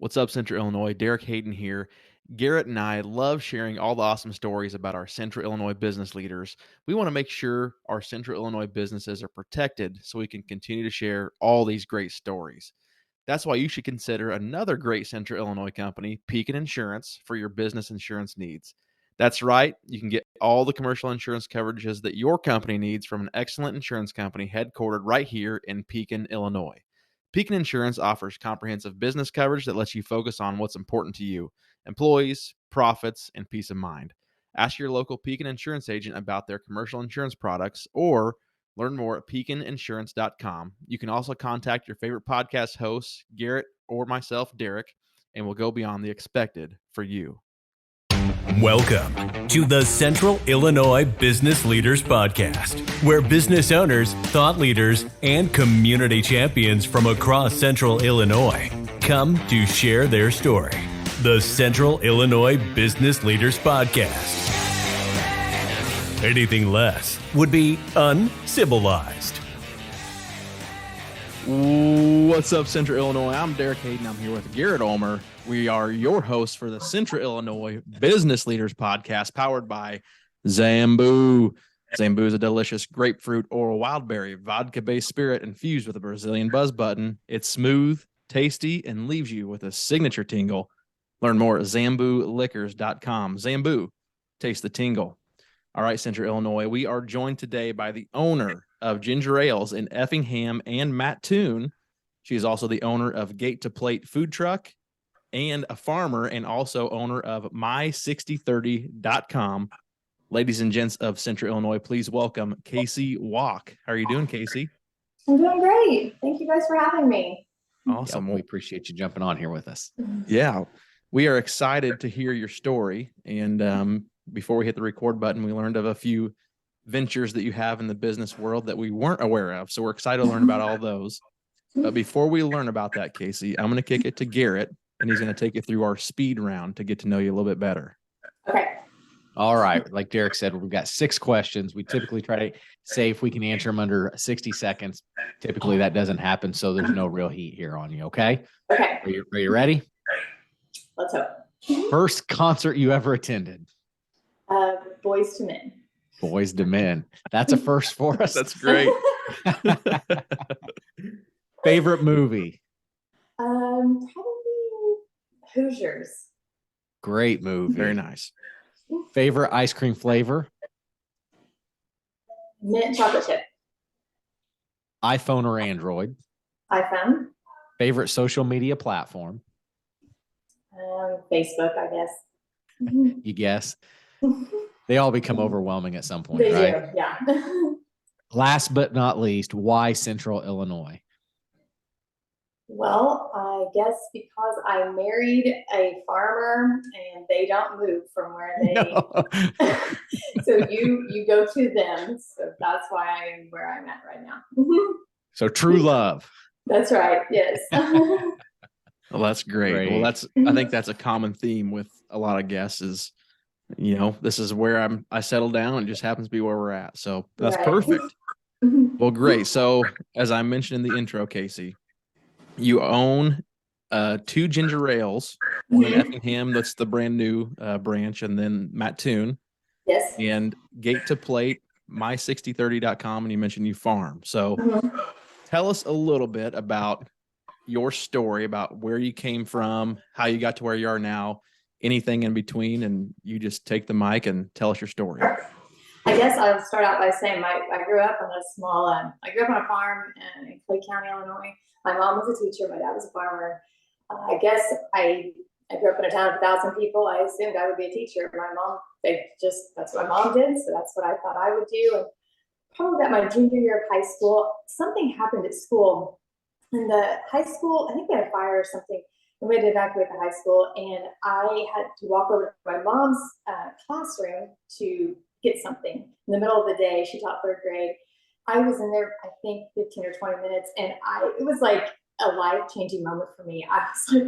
What's up, Central Illinois? Derek Hayden here. Garrett and I love sharing all the awesome stories about our Central Illinois business leaders. We want to make sure our Central Illinois businesses are protected so we can continue to share all these great stories. That's why you should consider another great Central Illinois company, Pekin Insurance, for your business insurance needs. That's right, you can get all the commercial insurance coverages that your company needs from an excellent insurance company headquartered right here in Pekin, Illinois. Pekin Insurance offers comprehensive business coverage that lets you focus on what's important to you: employees, profits, and peace of mind. Ask your local Pekin Insurance agent about their commercial insurance products or learn more at pekininsurance.com. You can also contact your favorite podcast hosts, Garrett or myself, Derek, and we'll go beyond the expected for you. Welcome to the Central Illinois Business Leaders Podcast, where business owners, thought leaders, and community champions from across Central Illinois come to share their story. The Central Illinois Business Leaders Podcast. Anything less would be uncivilized. What's up, Central Illinois? I'm Derek Hayden. I'm here with Garrett Ulmer. We are your hosts for the Central Illinois Business Leaders Podcast, powered by Zambu. Zambu is a delicious grapefruit oral wildberry vodka-based spirit infused with a Brazilian buzz button. It's smooth, tasty, and leaves you with a signature tingle. Learn more at zambuliquors.com. Zambu, taste the tingle. All right, Central Illinois, we are joined today by the owner of Ginger Ales in Effingham and Mattoon. She is also the owner of Gate to Plate Food Truck and a farmer, and also owner of my6030.com. Ladies and gents of Central Illinois, please welcome Casey Walk. How are you doing, Casey? I'm doing great. Thank you guys for having me. Awesome. Yep, we appreciate you jumping on here with us. Yeah, we are excited to hear your story. And before we hit the record button, we learned of a few ventures that you have in the business world that we weren't aware of. So we're excited to learn about all those. But before we learn about that, Casey, I'm going to kick it to Garrett, and he's going to take you through our speed round to get to know you a little bit better. Okay. All right. Like Derek said, we've got 6 questions. We typically try to say if we can answer them under 60 seconds. Typically that doesn't happen, so there's no real heat here on you, okay? Okay. Are you ready? Let's hope. First concert you ever attended? Boys to Men. Boys to Men. That's a first for us. That's great. Favorite movie? Probably Hoosiers. Great movie. Very nice. Favorite ice cream flavor? Mint chocolate chip. iPhone or Android? iPhone. Favorite social media platform? Facebook, I guess. You guess? They all become overwhelming at some point, They right? do, yeah. Last but not least, why Central Illinois? Well, I guess because I married a farmer and they don't move from where they so you go to them. So that's why I'm where I'm at right now. So true love. That's right. Yes. Well, that's great. Well, I think that's a common theme with a lot of guests is, this is where I settled down. And it just happens to be where we're at. So that's Right. perfect. Well, great. So as I mentioned in the intro, Casey, you own 2 ginger ales, one in Effingham, that's the brand new branch, and then Mattoon, Yes. and Gate to Plate, my6030.com, and you mentioned you farm. So tell us a little bit about your story, about where you came from, how you got to where you are now, anything in between, and you just take the mic and tell us your story. I guess I'll start out by saying I grew up on a small, I grew up on a farm in Clay County, Illinois. My mom was a teacher. My dad was a farmer. I guess I grew up in a town of 1,000 people. I assumed I would be a teacher. My mom, that's what my mom did. So that's what I thought I would do. And probably about my junior year of high school, something happened at school. And the high school, I think they had a fire or something. And we had to evacuate the high school. And I had to walk over to my mom's classroom to get something. In the middle of the day, she taught 3rd grade. I was in there, I think 15 or 20 minutes, and it was like a life-changing moment for me. I was like,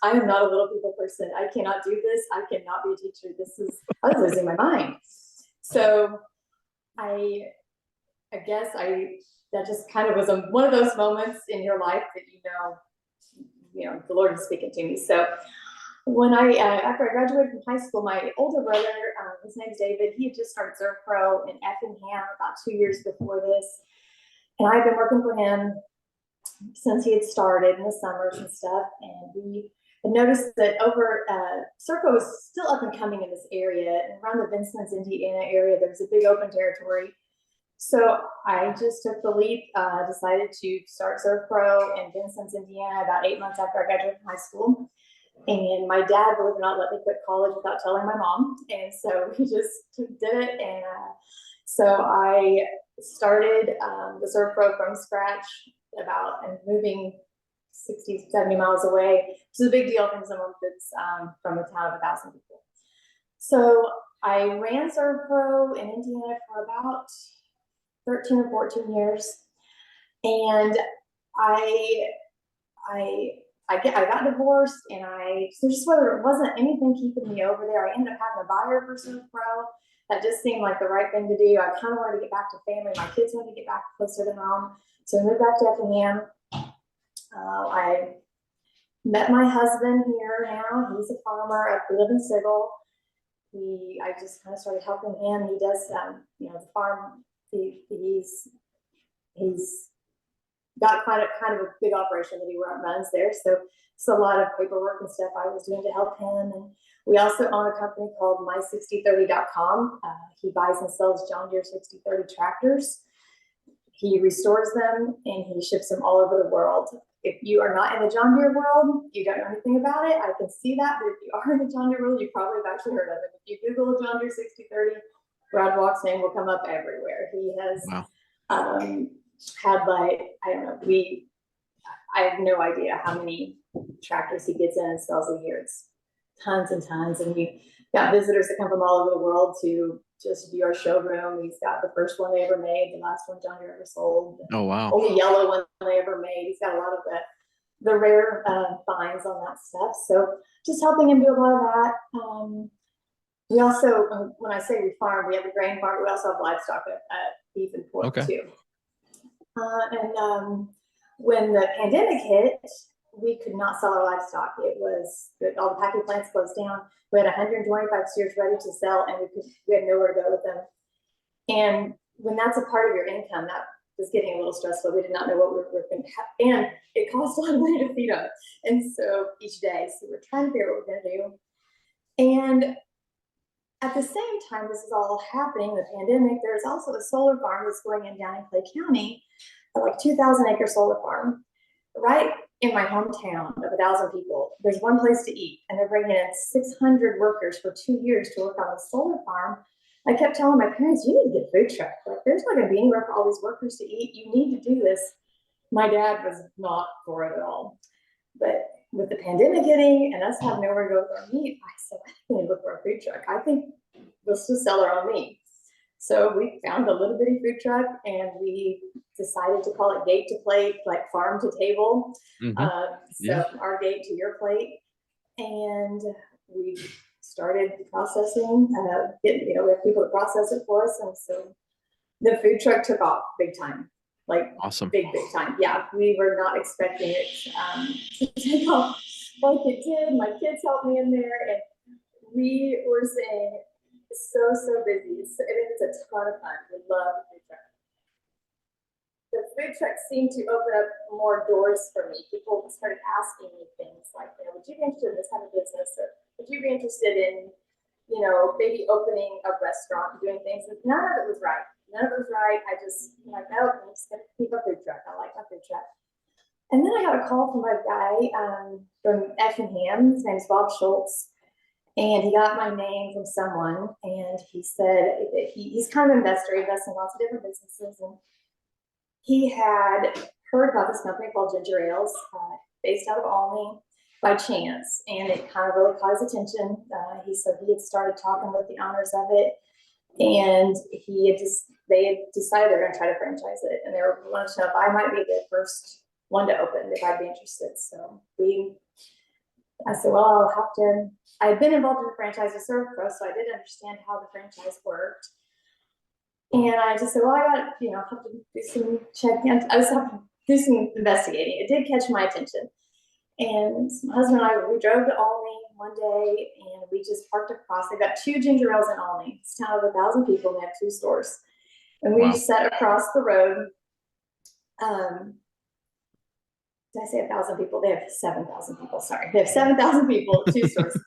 I am not a little people person. I cannot do this. I cannot be a teacher. I was losing my mind. So I guess that just kind of was one of those moments in your life that, the Lord was speaking to me. So when after I graduated from high school, my older brother, his name's David, he had just started ServePro in Effingham about 2 years before this. And I've been working for him since he had started in the summers and stuff. And we had noticed that ServePro was still up and coming in this area. And around the Vincent's, Indiana area, there's a big open territory. So I just took the leap, decided to start ServePro in Vincent's, Indiana about 8 months after I graduated from high school. And my dad, believe it or not, let me quit college without telling my mom. And so we just did it. And so I started the ServePro from scratch and moving 60, 70 miles away, which is a big deal from someone that's from a town of 1,000 people. So I ran ServePro in Indiana for about 13 or 14 years. And I got divorced, and so just whether it wasn't anything keeping me over there, I ended up having a buyer for ServePro. That just seemed like the right thing to do. I kind of wanted to get back to family. My kids wanted to get back closer to home. So I moved back to Effingham. I met my husband here now. He's a farmer. We live in Sigel. I just kind of started helping him. He does, the farm. He's got kind of a big operation that he runs there. So it's a lot of paperwork and stuff I was doing to help him. And we also own a company called my6030.com. He buys and sells John Deere 6030 tractors. He restores them and he ships them all over the world. If you are not in the John Deere world, you don't know anything about it. I can see that, but if you are in the John Deere world, you probably have actually heard of it. If you Google John Deere 6030, Brad Walk's name will come up everywhere. He has had I have no idea how many tractors he gets in and sells a year. It's tons and tons. And we got visitors that come from all over the world to just view our showroom. He's got the first one they ever made, the last one John Deere ever sold. Oh, wow. Only yellow one they ever made. He's got a lot of the rare finds on that stuff. So just helping him do a lot of that. We also, when I say we farm, we have a grain farm. We also have livestock, beef and pork too. When the pandemic hit, we could not sell our livestock. It was all the packing plants closed down. We had 125 steers ready to sell, and we had nowhere to go with them. And when that's a part of your income, that was getting a little stressful. We did not know what we were going to have, and it cost a lot of money to feed them. And so each day, so we're trying to figure out what we're going to do. And at the same time, this is all happening, the pandemic, there's also a solar farm that's going in down in Clay County, like 2,000-acre solar farm, right in my hometown of 1,000 people. There's one place to eat, and they're bringing in 600 workers for 2 years to work on the solar farm. I kept telling my parents, you need to get a food truck. Like, there's not going to be anywhere for all these workers to eat. You need to do this. My dad was not for it at all. But with the pandemic hitting and us having nowhere to go with our meat, I said, I think we need to look for a food truck. I think we'll just sell our own meat. So we found a little bitty food truck, and we decided to call it gate to plate, like farm to table. Our gate to your plate. And we started processing, we have people to process it for us. And so the food truck took off big time. Like awesome. Big time. Yeah. We were not expecting it to take off like it did. My kids helped me in there, and we were saying so busy. So it was a ton of fun. We love the food truck. The food truck seemed to open up more doors for me. People started asking me things like, would you be interested in this kind of business? Or would you be interested in, maybe opening a restaurant and doing things? And none of it was right. I just, no, I'm just going to keep a food truck. I like my food truck. And then I got a call from a guy from Effingham. His name's Bob Schultz. And he got my name from someone. And he said he's kind of an investor. He invests in lots of different businesses. And he had heard about this company called Ginger Ales, based out of Albany, by chance. And it kind of really caught his attention. He said he had started talking with the owners of it. And they had decided they're going to try to franchise it. And they were wanting to know if I might be the first one to open, if I'd be interested. So I said, well, I'll have to. I had been involved in the franchise with ServePro, so I did understand how the franchise worked. And I just said, well, I got, have to do some checking. I just have to do some investigating. It did catch my attention. And my husband and I, we drove to Olney one day, and we just parked across. They've got 2 ginger ales in Olney. It's a town of 1,000 people, and they have 2 stores. And we sat across the road. Did I say 1,000 people? They have 7,000 people. Sorry, they have 7,000 people, 2 stores.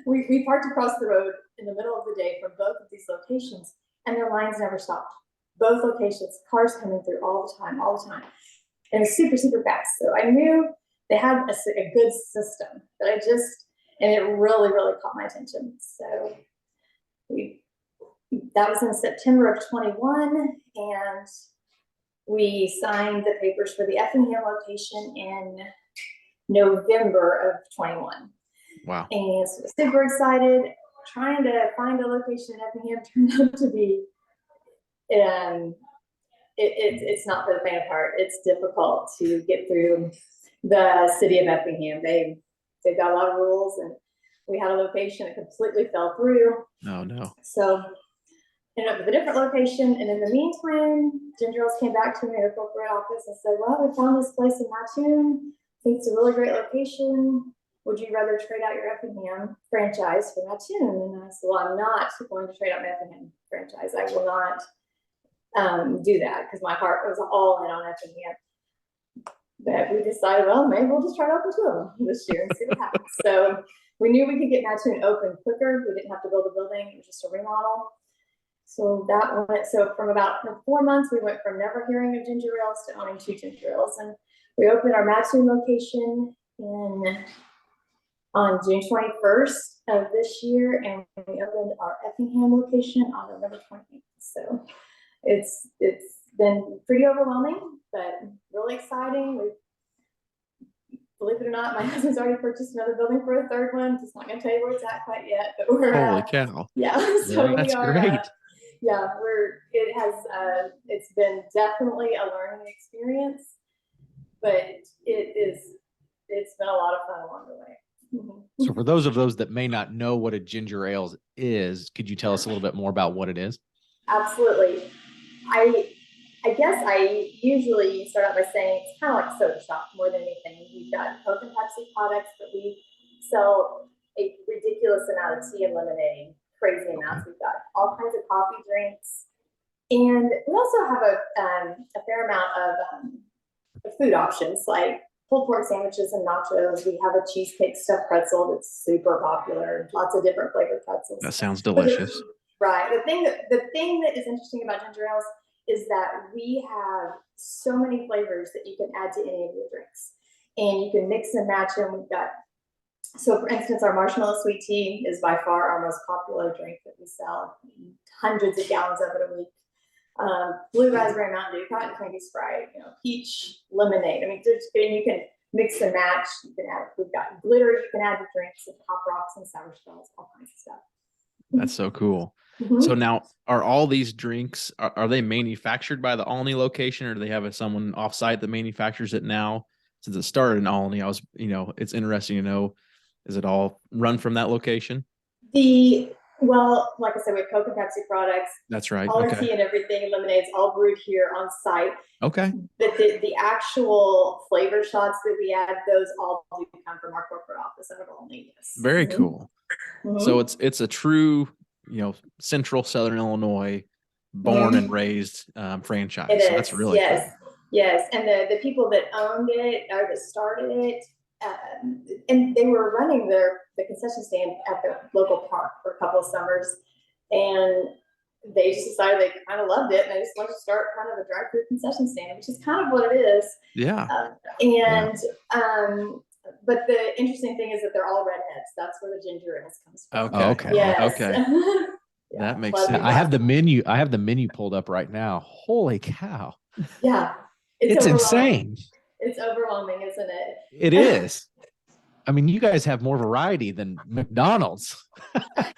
We parked across the road in the middle of the day from both of these locations, and their lines never stopped. Both locations, cars coming through all the time. And it was super, super fast. So I knew they had a good system, but and it really, really caught my attention. So that was in September of 21, and we signed the papers for the Effingham location in November of 21. Wow. And so super excited, trying to find a location in Effingham turned out to be, it's not for the faint of heart. It's difficult to get through the city of Effingham. They've got a lot of rules, and we had a location that completely fell through. Oh, no. So ended up with a different location. And in the meantime, Ginger Ales came back to me at the corporate office and said, well, we found this place in Mattoon. I think it's a really great location. Would you rather trade out your Effingham franchise for Mattoon? And I said, well, I'm not going to trade out my Effingham franchise. I will not do that, because my heart was all in on Effingham. But we decided, well, maybe we'll just try to open 2 of them this year and see what happens. So we knew we could get Mattoon open quicker. We didn't have to build a building. It was just a remodel. So that went, so from about 4 months, we went from never hearing of ginger ales to owning 2 ginger ales. And we opened our Mattoon location on June 21st of this year, and we opened our Effingham location on November 28th. So it's been pretty overwhelming, but really exciting. Believe it or not, my husband's already purchased another building for a 3rd one. Just not going to tell you where it's at quite yet, but we're Holy cow! Yeah, so that's great. Yeah, it's been definitely a learning experience, but it's been a lot of fun along the way. Mm-hmm. So for those that may not know what a ginger ale is, could you tell us a little bit more about what it is? Absolutely. I guess I usually start out by saying it's kind of like a soda shop more than anything. We've got Coke and Pepsi products, but we sell a ridiculous amount of tea and lemonade, crazy amounts. We've got all kinds of coffee drinks, and we also have a fair amount of food options like pulled pork sandwiches and nachos. We have a cheesecake stuffed pretzel that's super popular. Lots of different flavored pretzels. That sounds delicious. Right. The thing that is interesting about ginger ales is that we have so many flavors that you can add to any of your drinks, and you can mix and match them. We've got, so for instance, our marshmallow sweet tea is by far our most popular drink that we sell, hundreds of gallons of it a week. Blue raspberry Mountain Dew, cotton candy Sprite, peach lemonade. I mean, and you can mix and match. You can add, we've got glitter you can add to drinks, and pop rocks and sour shells, all kinds of stuff. That's so cool. Mm-hmm. So now, are all these drinks, are they manufactured by the Olney location, or do they have someone offsite that manufactures it now? Since it started in Olney, it's interesting to know, is it all run from that location? Well, like I said, we have Coke and Pepsi products. That's right. All our tea and everything, lemonades, all brewed here on site. Okay. But the actual flavor shots that we add, those all do come from our corporate office out of Olney. Yes. Very cool. Mm-hmm. So it's a true, Central Southern Illinois, born and raised franchise. It is. So that's really cool. Yes. And the people that owned it or that started it, and they were running the concession stand at the local park for a couple of summers, and they just decided they kind of loved it, and they just wanted to start kind of a drive-through concession stand, which is kind of what it is. Yeah. But the interesting thing is that they're all redheads. That's where the ginger ales comes from. Okay. Yes. Okay. Yeah, that makes sense. I have the menu pulled up right now. Holy cow. Yeah. It's insane. It's overwhelming, isn't it? It is. I mean, you guys have more variety than McDonald's.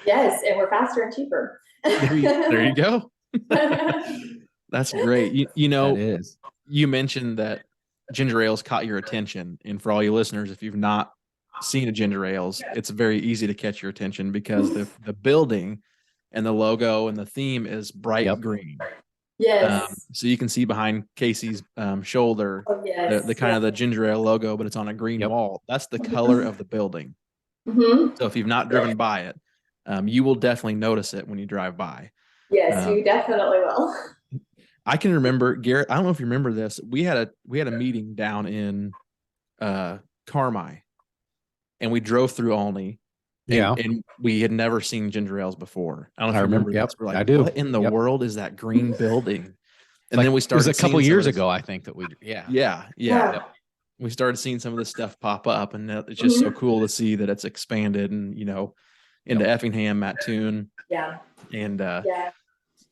Yes, and we're faster and cheaper. There you go. That's great. That is. You mentioned that ginger ales caught your attention, and for all you listeners, if you've not seen a ginger ales, it's very easy to catch your attention because the building and the logo and the theme is bright green. Yes. So you can see behind Casey's shoulder, Oh, yes. the kind of the ginger ale logo, but it's on a green wall. That's the color of the building. Mm-hmm. So if you've not driven by it, you will definitely notice it when you drive by. Yes, you definitely will. I can remember, Garrett, I don't know if you remember this. We had a meeting down in Carmi, and we drove through Olney. And we had never seen ginger ales before. I don't know if you remember this. We're like, I do. What in the world is that green building? And Like, then we started. It was a couple years ago, I think that Yeah. We started seeing some of this stuff pop up, and it's just so cool to see that it's expanded and, into Effingham, Mattoon. Yeah. And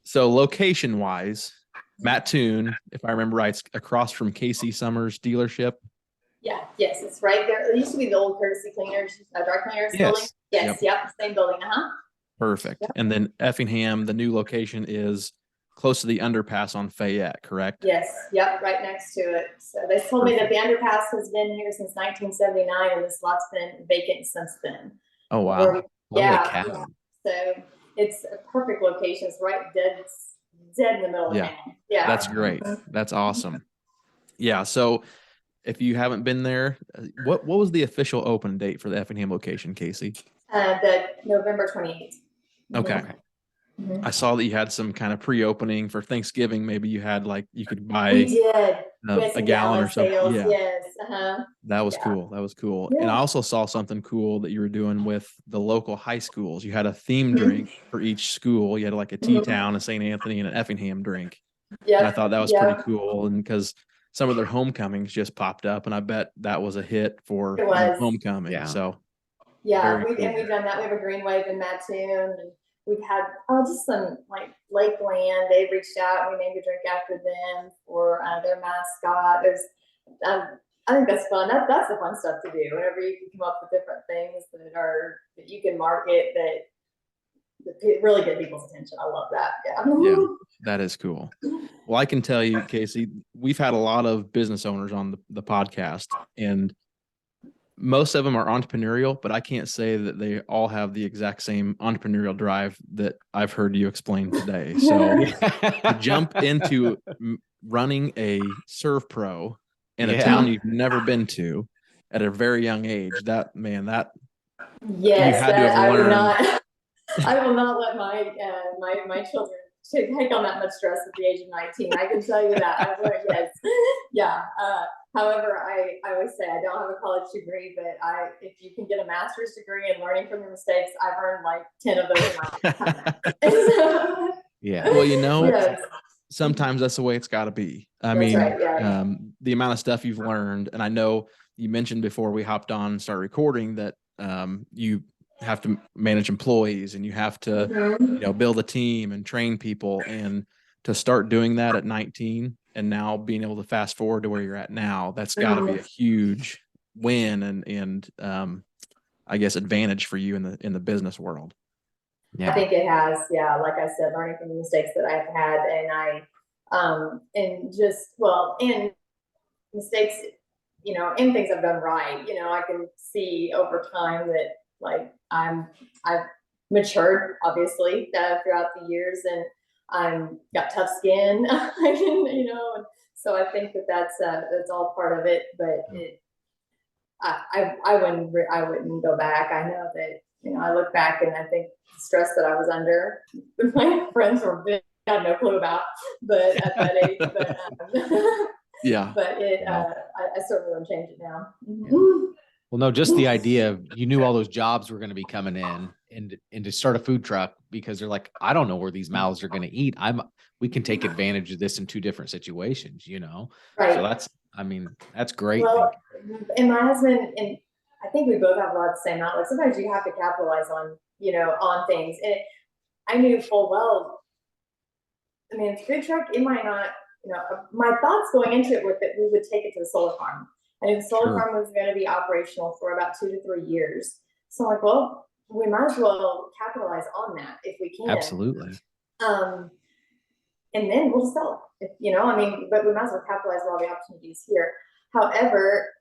so location wise, Mattoon, if I remember right, it's across from Casey Summers dealership. Yeah. Yes, it's right there. It used to be the old Courtesy Cleaners, dry cleaners building. Yes. Yep. Same building. Perfect. Yep. And then Effingham, the new location is close to the underpass on Fayette, correct? Yes. Yep. Right next to it. So they told me that the underpass has been here since 1979, and this lot's been vacant since then. Oh, wow. Yeah. So it's a perfect location. It's right dead in the middle of town. Yeah. That's great. That's awesome. Yeah. So if you haven't been there, what was the official open date for the Effingham location, Casey? The November 28th. Okay. Mm-hmm. I saw that you had some kind of pre-opening for Thanksgiving. Maybe you had you could buy a gallon or something. Sales. Yeah. Yes. That was cool. That was cool. Yeah. And I also saw something cool that you were doing with the local high schools. You had a theme drink for each school. You had like a T-Town, a St. Anthony, and an Effingham drink. Yeah. I thought that was pretty cool. And because some of their homecomings just popped up, and I bet that was a hit for homecoming. Yeah. So we've done that. We have a green wave in Mattoon, and we've had just some Lakeland. They reached out and we named a drink after them for their mascot. I think that's fun. That's the fun stuff to do. Whenever you can come up with different things that you can market that really get people's attention. I love that. Yeah, that is cool. Well, I can tell you, Casey, we've had a lot of business owners on the podcast, and most of them are entrepreneurial, but I can't say that they all have the exact same entrepreneurial drive that I've heard you explain today. So to jump into running a ServePro in a town you've never been to at a very young age, you had to have learned. I will not let my children take on that much stress at the age of 19. I can tell you that. However, I always say I don't have a college degree, but if you can get a master's degree in learning from your mistakes, I've earned 10 of those in my time. Yeah. Well, sometimes that's the way it's got to be. I mean, the amount of stuff you've learned, and I know you mentioned before we hopped on and started recording that you have to manage employees and you have to build a team and train people, and to start doing that at 19 and now being able to fast forward to where you're at now, that's got to be a huge win and I guess advantage for you in the business world. Yeah. I think it has. Yeah. Like I said, learning from the mistakes that I've had, and mistakes, and things I've done right. I can see over time that I've matured obviously throughout the years, and got tough skin, and so I think that's all part of it. But I wouldn't go back. I know that I look back and I think the stress that I was under, my friends had no clue about, but at that age, yeah. But I certainly wouldn't change it now. Yeah. Well, no, just the idea of you knew all those jobs were going to be coming in, and to start a food truck because they're like, I don't know where these mouths are going to eat. We can take advantage of this in two different situations, Right. So that's great. Well, and my husband, and I think we both have a lot of the same outlook. Sometimes you have to capitalize on things. And I knew full well, food truck, it might not, my thoughts going into it were that we would take it to the solar farm. And the solar farm was going to be operational for about 2 to 3 years. So I'm like, well, we might as well capitalize on that if we can. Absolutely. And then we'll sell, but we might as well capitalize on all the opportunities here. However,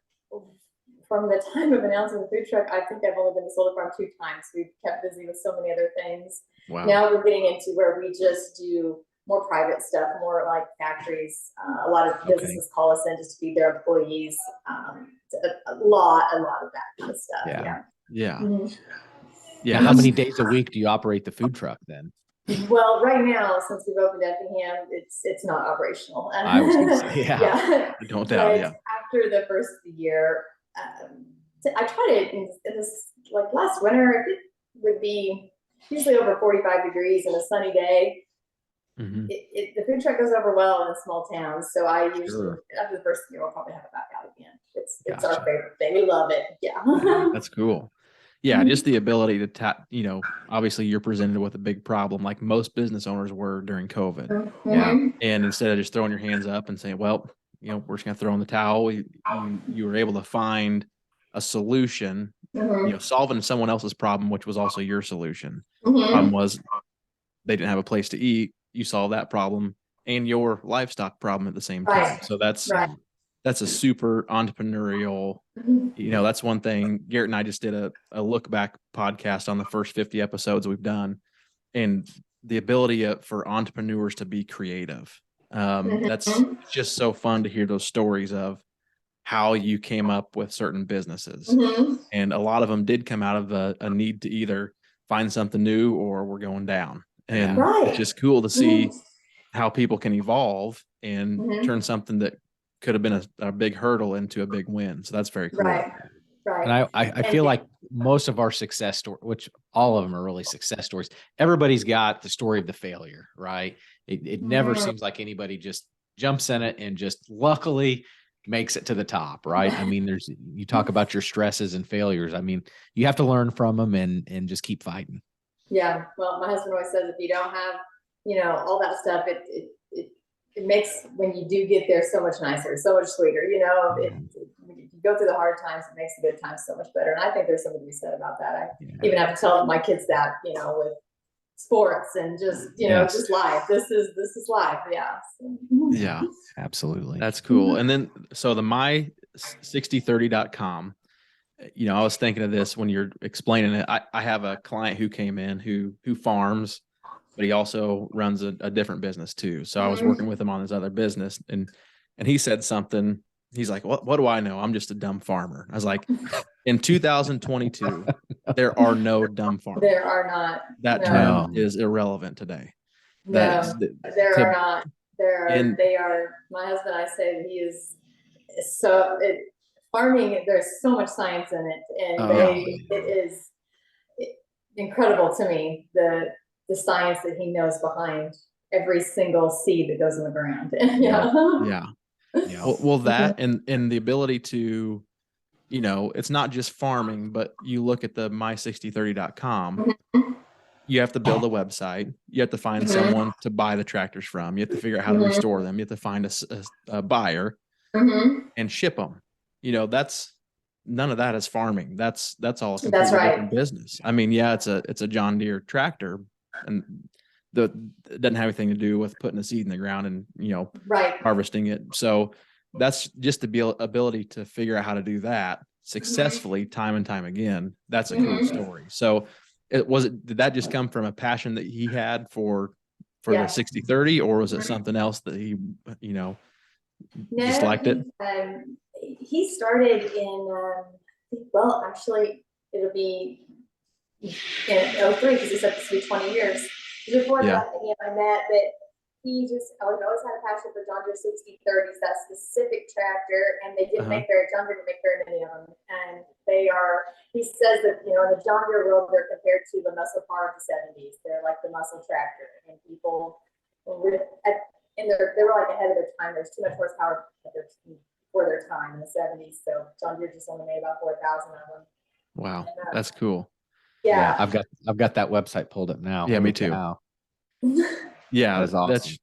from the time of announcing the food truck, I think I've only been to solar farm 2 times. We've kept busy with so many other things. Wow. Now we're getting into where we just do more private stuff, more like factories. A lot of businesses call us in just to feed their employees. A lot of that kind of stuff. Yeah. Mhm. Yeah. How many days a week do you operate the food truck then? Well, right now, since we've opened Effingham, it's not operational. I was gonna say, Yeah. Don't doubt. Yeah. After the first of the year, I tried it in this, like last winter, it would be usually over 45 degrees and a sunny day. Mm-hmm. The food truck goes over well in small towns. So I usually, Sure. after the first year, we'll probably have it back out again. It's Gotcha. our favorite thing. We love it. Yeah. That's cool. Yeah. Just the ability to obviously you're presented with a big problem like most business owners were during COVID. Mm-hmm. Yeah. And instead of just throwing your hands up and saying, well, we're just going to throw in the towel, you were able to find a solution, solving someone else's problem, which was also your solution. Problem was they didn't have a place to eat. You solve that problem and your livestock problem at the same time. Right. So that's a super entrepreneurial, that's one thing. Garrett and I just did a look back podcast on the first 50 episodes we've done, and the ability for entrepreneurs to be creative. That's just so fun to hear those stories of how you came up with certain businesses. And a lot of them did come out of a need to either find something new or we're going down. And it's just cool to see how people can evolve and turn something that could have been a big hurdle into a big win. So that's very cool. Right. And I feel like most of our success story, which all of them are really success stories, everybody's got the story of the failure, right? It never seems like anybody just jumps in it and just luckily makes it to the top, right? I mean, you talk about your stresses and failures. I mean, you have to learn from them and just keep fighting. Yeah. Well, my husband always says if you don't have, all that stuff, it makes when you do get there so much nicer, so much sweeter. When you go through the hard times, it makes the good times so much better. And I think there's something to be said about that. I even have to tell my kids that, with sports and just, just life. This is life. Yeah. Yeah, absolutely. That's cool. And then, so the my6030.com, I was thinking of this when you're explaining it. I have a client who came in who farms, but he also runs a different business too. So I was working with him on his other business, and he said something. He's like, what do I know? I'm just a dumb farmer. I was like, in 2022, there are no dumb farmers. There are not. That term is irrelevant today. There are not. They are. My husband, I say that he is farming. There's so much science in it, and it is incredible to me the science that he knows behind every single seed that goes in the ground. Yeah. Well, that and the ability to, it's not just farming, but you look at the my6030.com, you have to build a website. You have to find someone to buy the tractors from. You have to figure out how to restore them. You have to find a buyer and ship them. That's none of that is farming. That's all a completely different business. I mean, it's a John Deere tractor, and it doesn't have anything to do with putting a seed in the ground and harvesting it. So that's just the ability to figure out how to do that successfully time and time again. That's a cool story. So did that just come from a passion that he had for the 6030, or was it something else that he just liked it? He started in actually it'll be in 03 because he said this would be 20 years. Before that, he and I met, but he just always had a passion for John Deere 6030s, that specific tractor, and they didn't make John Deere didn't make very many of them. And he says that, in the John Deere world, they're compared to the muscle car of the 70s. They're like the muscle tractor, and people they were like ahead of their time. There's too much horsepower for their time in the 70s. So John Deere just only made about 4,000 of them. Wow. That's cool. Yeah. I've got that website pulled up now. Yeah, me too. Yeah, that's awesome.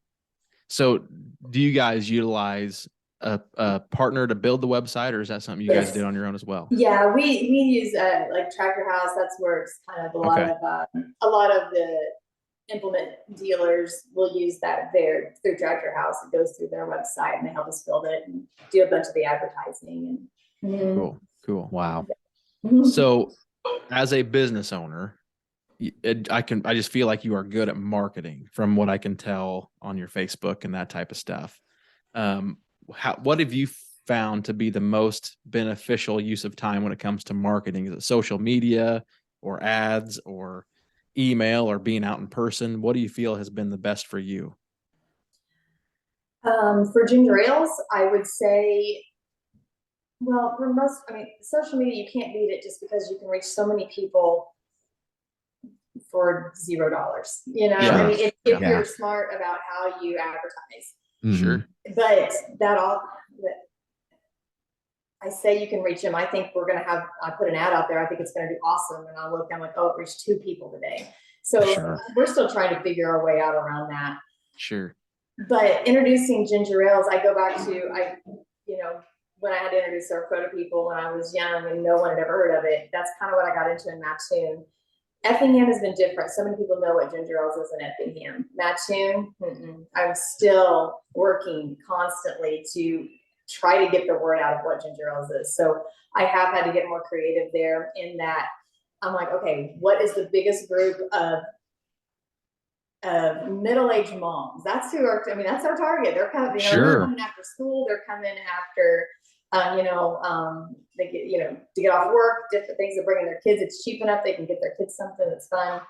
So do you guys utilize a partner to build the website, or is that something you guys did on your own as well? Yeah, we use like Tractor House. That's where it's kind of a lot of the implement dealers will use that through Tractor House. It goes through their website and they help us build it and do a bunch of the advertising. Cool. Wow. So as a business owner, I just feel like you are good at marketing from what I can tell on your Facebook and that type of stuff. What have you found to be the most beneficial use of time when it comes to marketing? Is it social media or ads or email or being out in person? What do you feel has been the best for you? For ginger ales, I would say, well, for most, I mean, social media, you can't beat it just because you can reach so many people for $0. Yeah. I mean, if you're smart about how you advertise. Sure. But I say you can reach them. I think I put an ad out there. I think it's going to be awesome. And I'm like, oh, it reached 2 people today. So we're still trying to figure our way out around that. Sure. But introducing ginger ales, I go back to, when I had to introduce ServePro to people when I was young and no one had ever heard of it. That's kind of what I got into in Mattoon. Effingham has been different. So many people know what ginger ales is in Effingham. Mattoon, I'm still working constantly to try to get the word out of what ginger ales is. So I have had to get more creative there in that I'm like, okay, what is the biggest group of middle-aged moms? That's that's our target. They're coming, they're coming after school. They're coming after, they get, to get off work, different things. They're bringing their kids. It's cheap enough. They can get their kids something that's fun.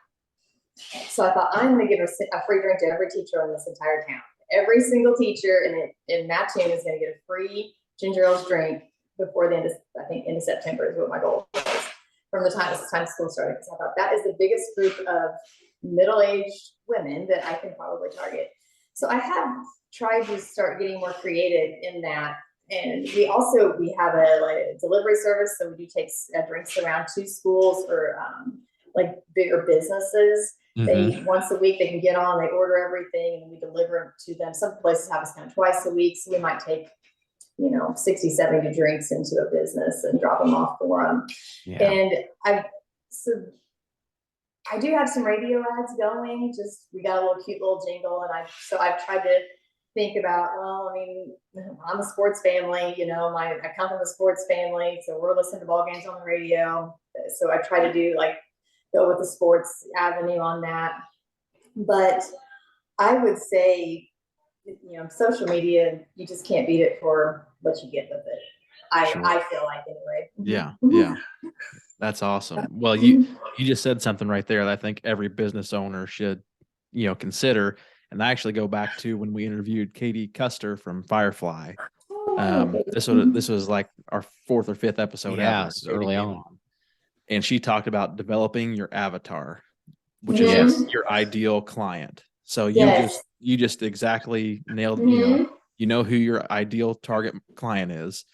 So I thought I'm going to give a free drink to every teacher in this entire town. Every single teacher in Mattoon is going to get a free ginger ales drink before the end of September is what my goal was from the time school started. Because I thought that is the biggest group of middle-aged women that I can probably target. So I have tried to start getting more creative in that. And we have a delivery service. So we do take drinks around to schools or bigger businesses. They once a week they can get on, they order everything and we deliver to them. Some places have us come twice a week. So we might take, 60, 70 drinks into a business and drop them off for them. Yeah. And I do have some radio ads going. We got a cute little jingle, and I've tried to think about. Well, I'm a sports family. I come from a sports family, so we're listening to ball games on the radio. So I try to do go with the sports avenue on that. But I would say, social media, you just can't beat it for what you get with it. I feel like anyway. Yeah. Yeah. That's awesome. Well, you just said something right there that I think every business owner should, consider. And I actually go back to when we interviewed Katie Custer from Firefly. This was like our 4th or 5th episode. Yeah, early on. And she talked about developing your avatar, which is your ideal client. So you just exactly nailed, you know who your ideal target client is.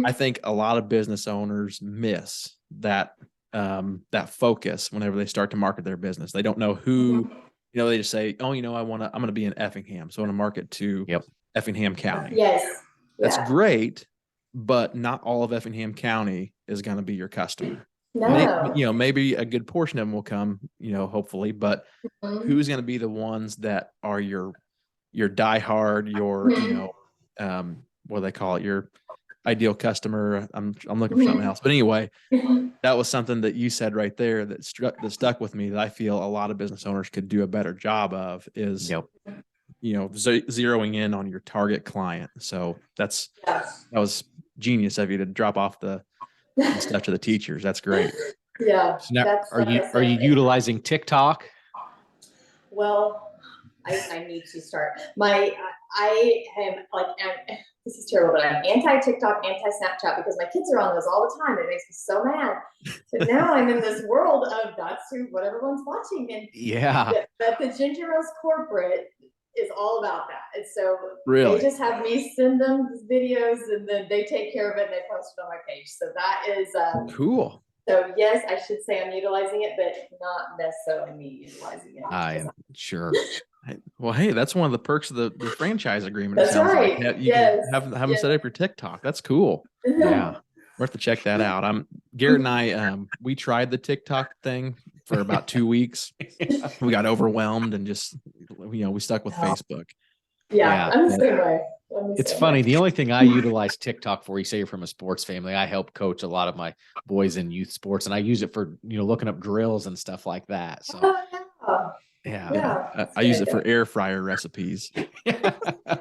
I think a lot of business owners miss that focus whenever they start to market their business. They don't know who, they just say, oh, I'm going to be in Effingham. So I want to market to Effingham County. Yes. That's great, but not all of Effingham County is going to be your customer. No. Maybe a good portion of them will come, hopefully, but who's going to be the ones that are your diehard, your, what do they call it? Your ideal customer. I'm looking for something else, but anyway, that was something that you said right there that stuck with me that I feel a lot of business owners could do a better job of is, zeroing in on your target client. So that was genius of you to drop off the stuff to the teachers. That's great. Yeah. So now, are you utilizing TikTok? Well, I need to start. I am this is terrible, but I'm anti-TikTok, anti-Snapchat because my kids are on those all the time. It makes me so mad. So now I'm in this world of that's what everyone's watching. And that the ginger ales corporate is all about that. And so they just have me send them videos and then they take care of it and they post it on my page. So that is cool. So yes, I should say I'm utilizing it, but not necessarily me utilizing it. I am sure. Well, hey, that's one of the perks of the franchise agreement. That's right. You can have them set up your TikTok. That's cool. Yeah. We'll have to check that out. Garrett and I, we tried the TikTok thing for about 2 weeks. We got overwhelmed and just, we stuck with Facebook. Yeah, I'm the same way. It's funny. The only thing I utilize TikTok for, you say you're from a sports family. I help coach a lot of my boys in youth sports, and I use it for, looking up drills and stuff like that. So, I use it for air fryer recipes. Yeah, I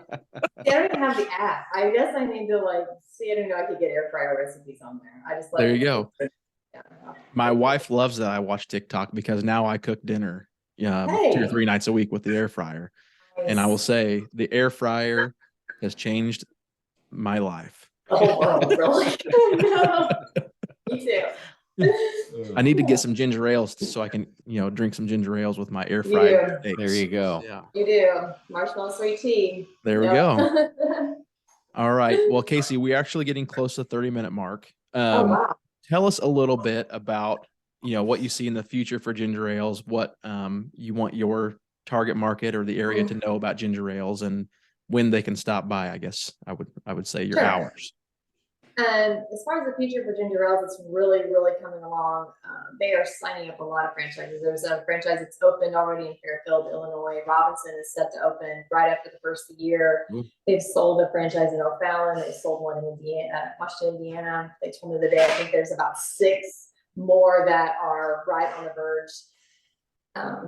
don't even have the app. I guess I need to see. I didn't know I could get air fryer recipes on there. I just there you go. My wife loves that I watch TikTok because now I cook dinner 2 or 3 nights a week with the air fryer. Nice. And I will say the air fryer has changed my life. The whole world, really. Me too. I need to get some ginger ales so I can, drink some ginger ales with my air fryer. There you go. Yeah. You do. Marshmallow sweet tea. There we go. All right. Well, Casey, we're actually getting close to the 30-minute mark. Wow. Tell us a little bit about, what you see in the future for ginger ales, what you want your target market or the area to know about ginger ales, and when they can stop by. I guess I would say your hours. And as far as the future for ginger ales, it's really, really coming along. They are signing up a lot of franchises. There's a franchise that's opened already in Fairfield, Illinois. Robinson is set to open right after the first of the year. They've sold a franchise in O'Fallon. They sold one in Indiana, Washington, Indiana. They told me the day, I think there's about 6 more that are right on the verge.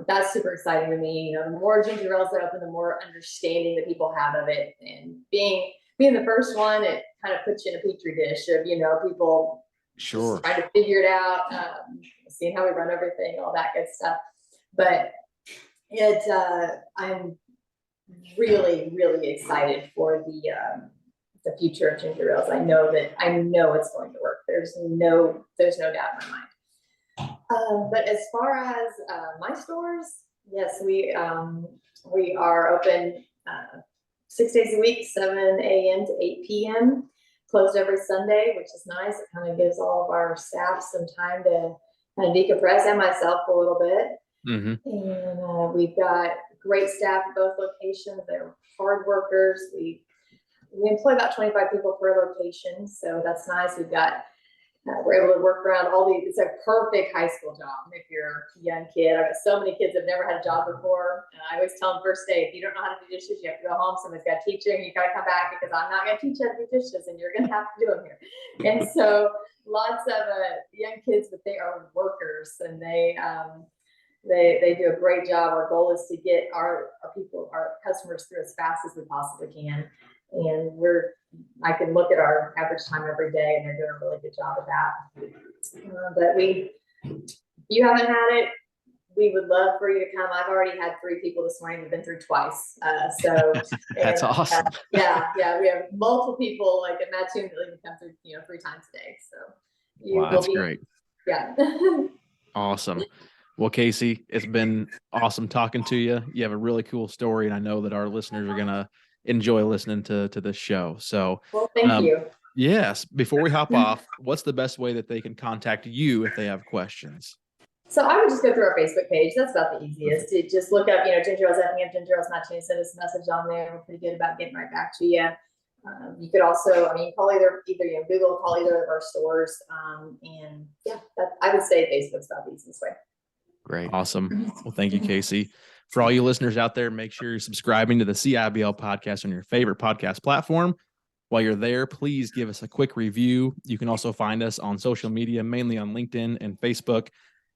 That's super exciting to me. The more ginger ales that open, the more understanding that people have of it. And being the first one, it kind of puts you in a petri dish of, people trying to figure it out, seeing how we run everything, all that good stuff. But I'm really, really excited for the future of ginger ales. I know it's going to work. There's no doubt in my mind. But as far as my stores, yes, we are open 6 days a week, 7 a.m. to 8 p.m. Closed every Sunday, which is nice. It kind of gives all of our staff some time to kind of decompress, and myself a little bit. Mm-hmm. And we've got great staff at both locations. They're hard workers. We employ about 25 people per location, so that's nice. We're able to work around all these. It's a perfect high school job if you're a young kid. I've got so many kids that have never had a job before. And I always tell them first day, if you don't know how to do dishes, you have to go home. Someone's got to teach you, and you got to come back because I'm not going to teach you how to do dishes, and you're going to have to do them here. And so lots of young kids, but they are workers, and they do a great job. Our goal is to get our customers through as fast as we possibly can. And I can look at our average time every day, and they're doing a really good job of that. But if you haven't had it, we would love for you to come. I've already had 3 people this morning who've been through twice. That's awesome. We have multiple people like at Mattoon that even come through, 3 times a day. So that's great. Yeah. Awesome. Well, Casey, it's been awesome talking to you. You have a really cool story, and I know that our listeners are going to enjoy listening to this show. So, well, thank you. Yes. Before we hop off, what's the best way that they can contact you if they have questions? So I would just go through our Facebook page. That's about the easiest. To just look up, ginger ales Effingham, ginger ales Mattoon, send us a message on there. We're pretty good about getting right back to you. You could also, call either Google, call either of our stores. I would say Facebook's about the easiest way. Great. Awesome. Well, thank you, Casey. For all you listeners out there, make sure you're subscribing to the CIBL podcast on your favorite podcast platform. While you're there, please give us a quick review. You can also find us on social media, mainly on LinkedIn and Facebook,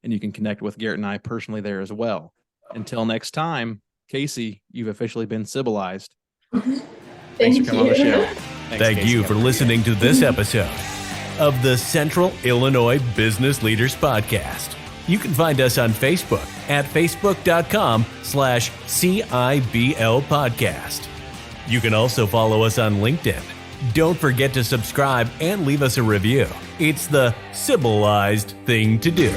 and you can connect with Garrett and I personally there as well. Until next time, Casey, you've officially been civilized. Thanks for coming on the show. Thank you for listening to this episode of the Central Illinois Business Leaders Podcast. You can find us on Facebook at facebook.com/CIBL Podcast. You can also follow us on LinkedIn. Don't forget to subscribe and leave us a review. It's the civilized thing to do.